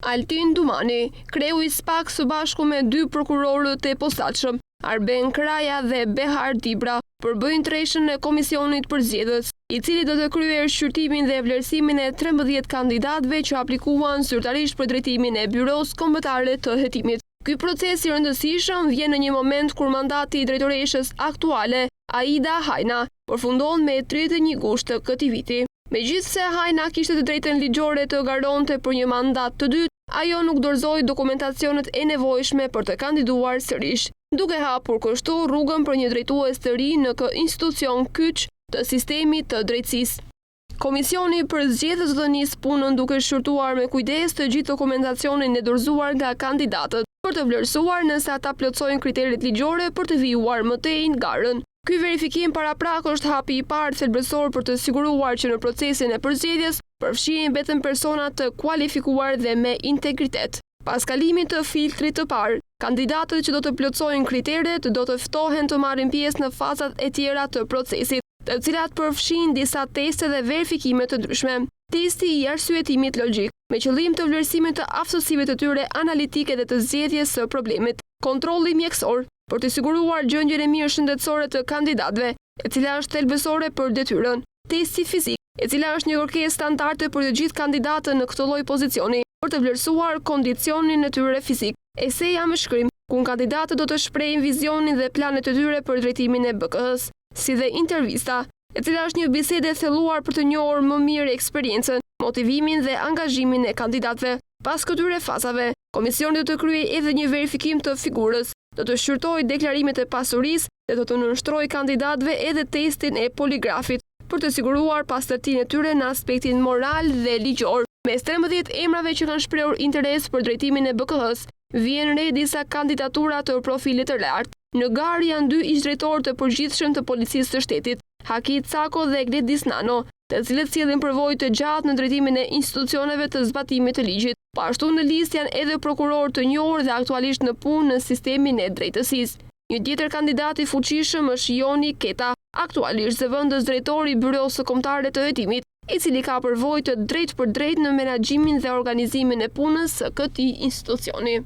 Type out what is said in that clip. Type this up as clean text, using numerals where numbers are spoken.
Altin Dumani, kreu i SPAK së bashku me 2 prokurorët e posaçëm, Arben Kraja dhe Behar Dibra, përbëjnë treshën e Komisionit Përzgjedhës, i cili do të kryejë shqyrtimin dhe vlerësimin e 13 kandidatëve që aplikuan zyrtarisht për drejtimin e Byros Kombëtare të Hetimit. Ky proces i rëndësishëm vjen në një moment kur mandati i drejtoreshës aktuale, Aida Hajna, përfundon me 31 gusht të këtij viti. Megjithse Hajna kishte të drejtën ligjore të garonte për një mandat të dytë, ajo nuk dorëzoi dokumentacionet e nevojshme për të kandiduar sërish, duke hapur kështu rrugën për një drejtues të ri në kë institucion kyç të sistemit të drejtësisë. Komisioni për zgjedhjes do të nisë punën duke shqyrtuar me kujdes të gjithë dokumentacionin e dorëzuar nga kandidatët, për të vlerësuar nëse ata plotësojnë kriteret ligjore për të vijuar më tej garën. Ky verifikim paraprak është hapi i parë thelbësor për të siguruar që në procesin e përzgjedhjes përfshihen vetëm persona të kualifikuar dhe me integritet. Pas kalimit të filtrit të parë, kandidatët që do të plotësojnë kriteret do të ftohen të marrin pjesë në fazat e tjera të procesit, të cilat përfshin disa teste dhe verifikime të ndryshme. Testi i arsyetimit logjik, me qëllim të vlerësimit të aftësive të tyre analitike dhe të zgjedhjes së problemit. Kontrolli mjekësor, për të siguruar gjendjen e mirë shëndetësore të kandidatëve, e cila është thelbësore për detyrën. Testi fizik, e cila është një kërkesë standarde për të gjithë kandidatët në këtë lloj pozicioni, për të vlerësuar kondicionin e tyre fizik. Eseja me shkrim, ku kandidatët do të shprehin vizionin dhe planet e tyre për drejtimin e BK-s, si dhe intervista, e cila është një bisedë e thelluar për të njohur më mirë eksperiencën, motivimin dhe angazhimin e kandidatëve. Pas këtyre fazave, komisioni do të kryejë edhe një verifikim të figurës, do të shqyrtojë deklarimet e pasurisë dhe do të nënshtrojë kandidatëve edhe testin e poligrafit, për të siguruar pastërtinë e tyre në aspektin moral dhe ligjor. Mes 13 emrave që kanë shprehur interes për drejtimin e BK-s, vjen re disa kandidatura të profilit të lartë. Në garë janë 2 ish-drejtorë të përgjithshëm të policisë së shtetit, Haki Cako dhe Gledis Nano, të cilët sjellin përvojë të gjatë në drejtimin e institucioneve të zbatimit të ligjit. Po ashtu në listë janë edhe prokurorë të njohur dhe aktualisht në punë në sistemin e drejtësisë. Një tjetër kandidat i fuqishëm është Joni Keta, aktualisht zëvendës drejtori i Byros Kombëtare të Hetimit, i cili ka përvojë të drejtë për drejtë në menaxhimin dhe organizimin e punës së këtij institucioni.